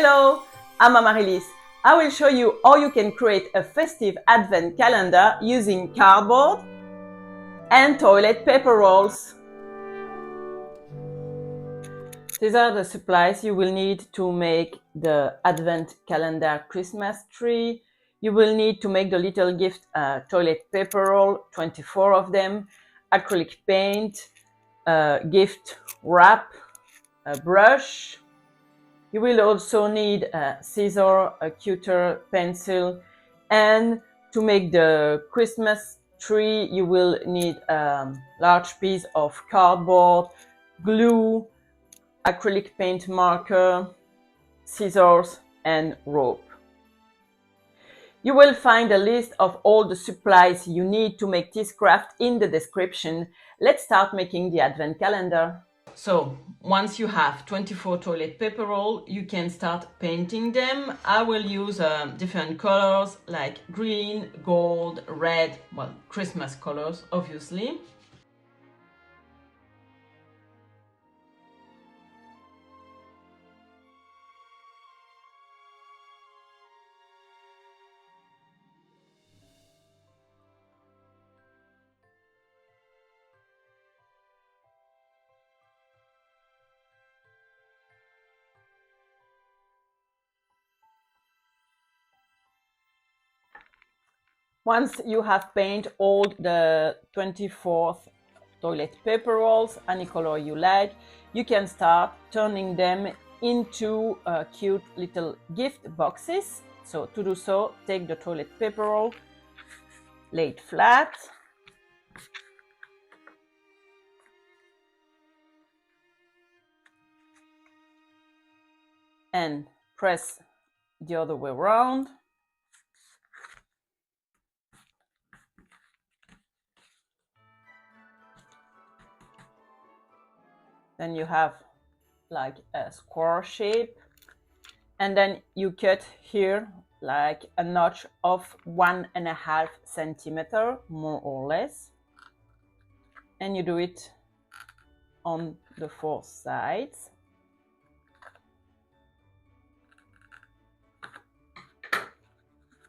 Hello, I'm Amaryllis. I will show you how you can create a festive advent calendar using cardboard and toilet paper rolls. These are the supplies you will need to make the advent calendar Christmas tree. You will need to make the little gift toilet paper roll, 24 of them, acrylic paint, gift wrap, a brush. You will also need a scissor, a cutter, pencil, and to make the Christmas tree you will need a large piece of cardboard, glue, acrylic paint marker, scissors, and rope. You will find a list of all the supplies you need to make this craft in the description. Let's start making the advent calendar. So once you have 24 toilet paper roll, you can start painting them. I will use different colors like green, gold, red, well, Christmas colors, obviously. Once you have painted all the 24 toilet paper rolls, any color you like, you can start turning them into cute little gift boxes. So to do so, take the toilet paper roll, lay it flat, and press the other way around. Then you have like a square shape, and then you cut here like a notch of 1.5 centimeter, more or less, and you do it on the 4 sides.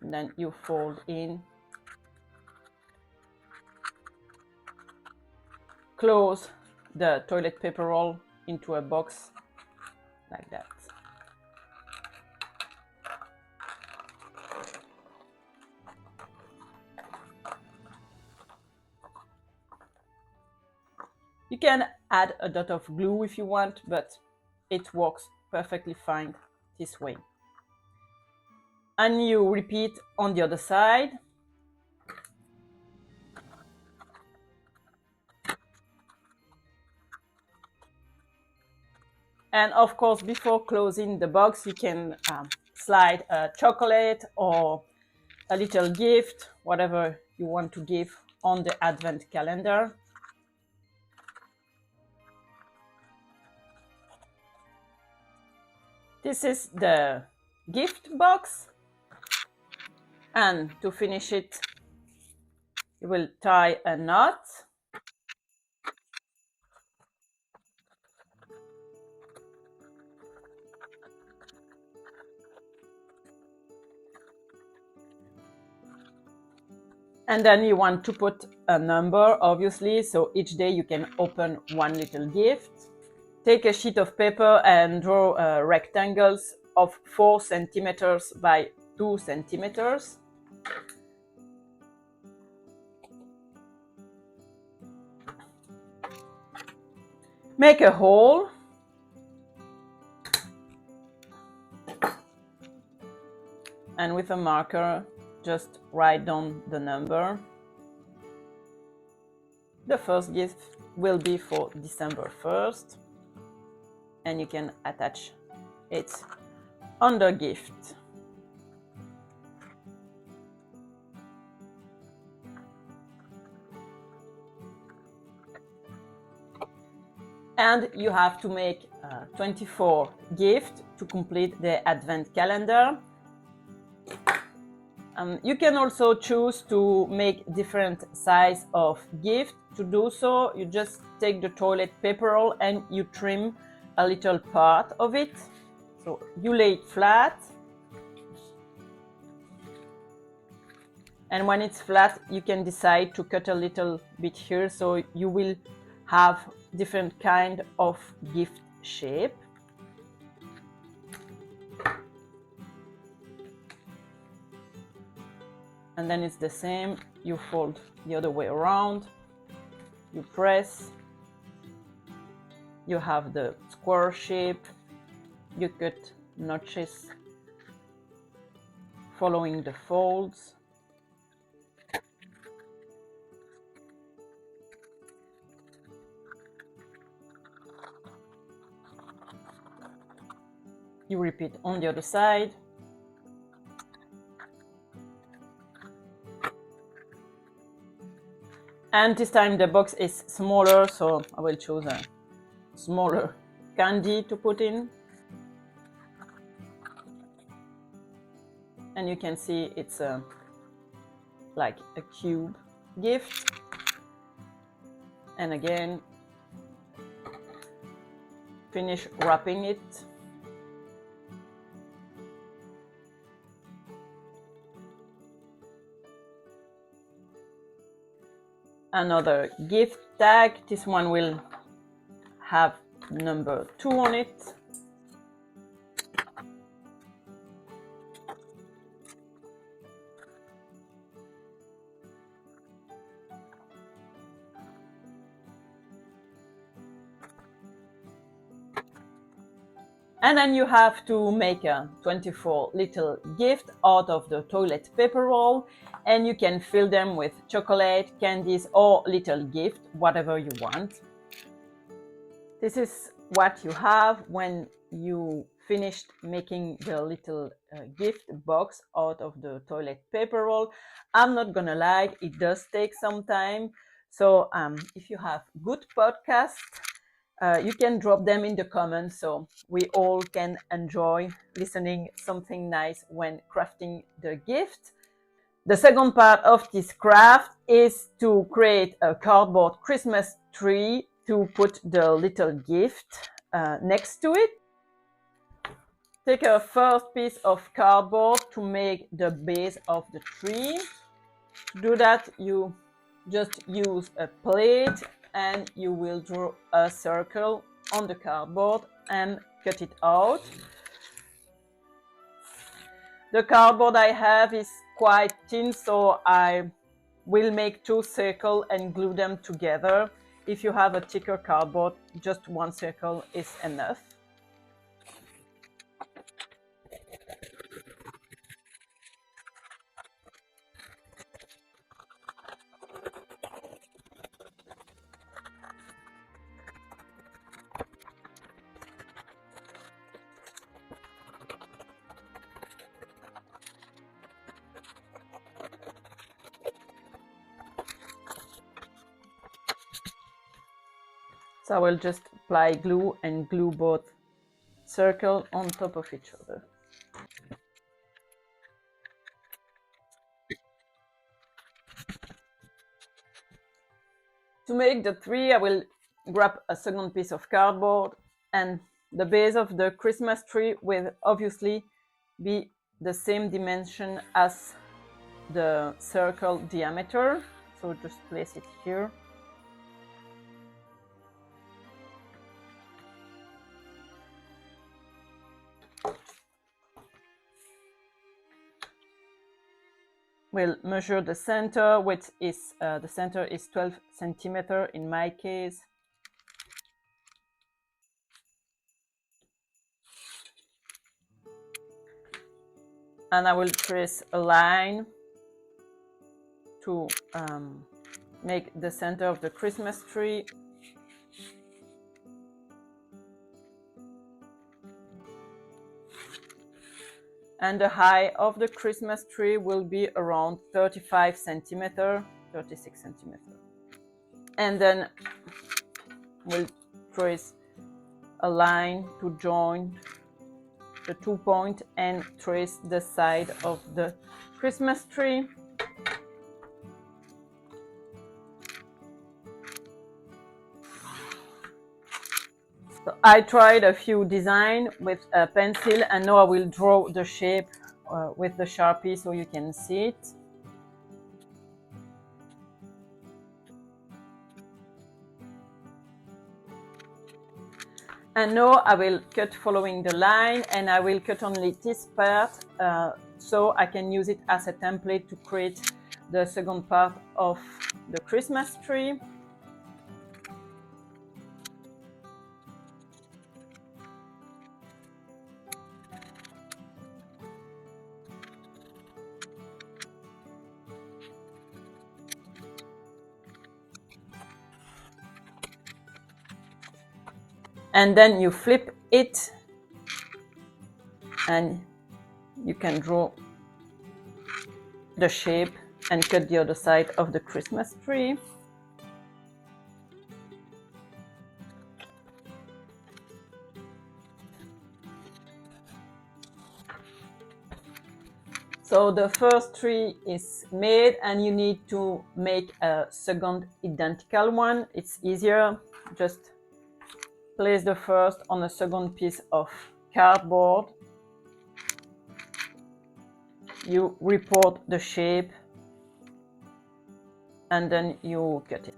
And then you fold in, close the toilet paper roll into a box like that. You can add a dot of glue if you want, but it works perfectly fine this way. And you repeat on the other side. And of course, before closing the box, you can slide a chocolate or a little gift, whatever you want to give on the advent calendar. This is the gift box. And to finish it, you will tie a knot. And then you want to put a number, obviously, so each day you can open one little gift. Take a sheet of paper and draw rectangles of 4 centimeters by 2 centimeters. Make a hole. And with a marker, just write down the number. The first gift will be for December 1st, and you can attach it on the gift. And you have to make 24 gifts to complete the advent calendar. You can also choose to make different size of gift. To do so, you just take the toilet paper roll and you trim a little part of it. So you lay it flat, and when it's flat you can decide to cut a little bit here, so you will have different kind of gift shape. And then it's the same, you fold the other way around, you press, you have the square shape, you cut notches following the folds. You repeat on the other side. And this time the box is smaller, so I will choose a smaller candy to put in. And you can see it's like a cube gift. And again, finish wrapping it. Another gift tag. This one will have number 2 on it. And then you have to make a 24 little gift out of the toilet paper roll, and you can fill them with chocolate, candies, or little gift, whatever you want. This is what you have when you finished making the little gift box out of the toilet paper roll. I'm not gonna lie, it does take some time. So if you have good podcasts, you can drop them in the comments so we all can enjoy listening something nice when crafting the gift. The second part of this craft is to create a cardboard Christmas tree to put the little gift next to it. Take a first piece of cardboard to make the base of the tree. To do that, you just use a plate and you will draw a circle on the cardboard and cut it out. The cardboard I have is quite thin, so I will make 2 circles and glue them together. If you have a thicker cardboard, just 1 circle is enough. So I will just apply glue and glue both circles on top of each other. To make the tree, I will grab a second piece of cardboard, and the base of the Christmas tree will obviously be the same dimension as the circle diameter. So just place it here. We'll measure the center, which is the center is 12 centimeters in my case. And I will trace a line to make the center of the Christmas tree. And the height of the Christmas tree will be around 35 centimeters, 36 centimeters. And then we'll trace a line to join the 2 points and trace the side of the Christmas tree. So I tried a few designs with a pencil, and now I will draw the shape with the Sharpie so you can see it. And now I will cut following the line, and I will cut only this part so I can use it as a template to create the second part of the Christmas tree. And then you flip it and you can draw the shape and cut the other side of the Christmas tree. So the first tree is made, and you need to make a second identical one. It's easier. Just place the first on a second piece of cardboard. You report the shape and then you cut it.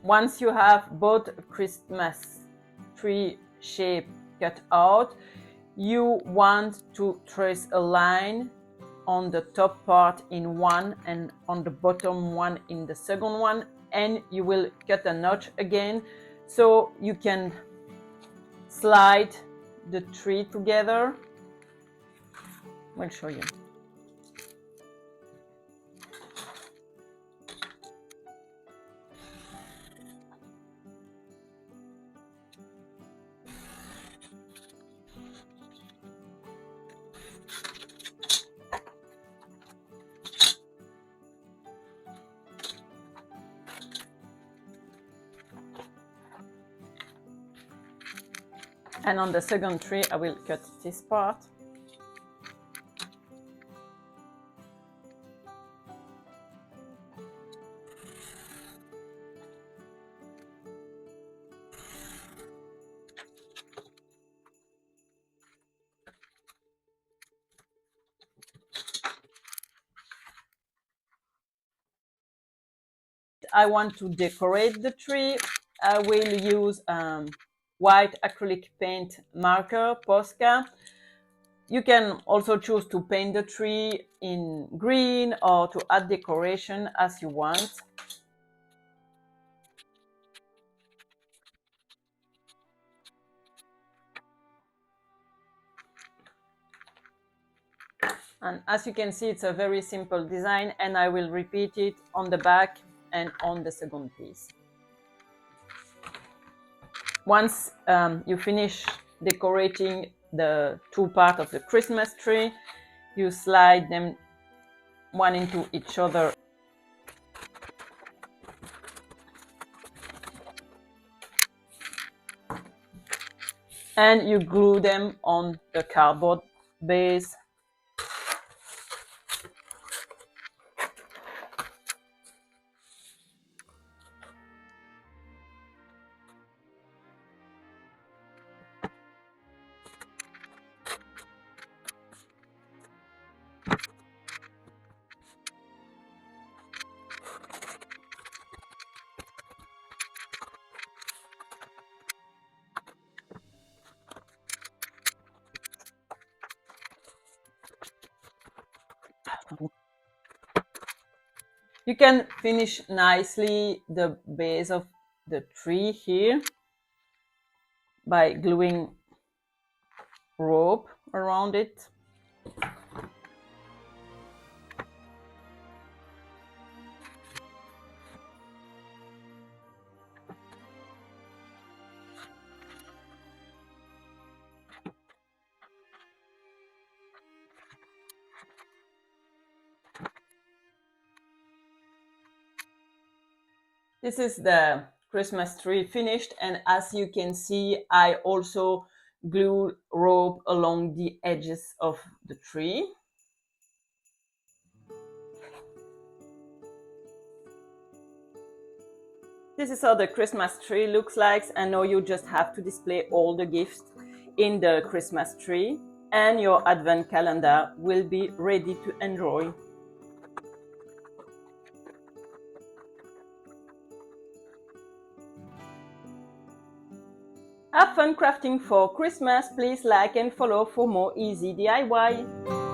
Once you have both Christmas tree shape cut out, you want to trace a line on the top part in one and on the bottom one in the second one, and you will cut a notch again so you can slide the tree together. I'll show you. And on the second tree, I will cut this part. I want to decorate the tree. I will use white acrylic paint marker, Posca. You can also choose to paint the tree in green or to add decoration as you want. And as you can see, it's a very simple design, and I will repeat it on the back and on the second piece. Once you finish decorating the two parts of the Christmas tree, you slide them one into each other. And you glue them on the cardboard base. You can finish nicely the base of the tree here by gluing rope around it. This is the Christmas tree finished, and as you can see, I also glue rope along the edges of the tree. This is how the Christmas tree looks like, and now you just have to display all the gifts in the Christmas tree, and your advent calendar will be ready to enjoy. Have fun crafting for Christmas. Please like and follow for more easy DIY.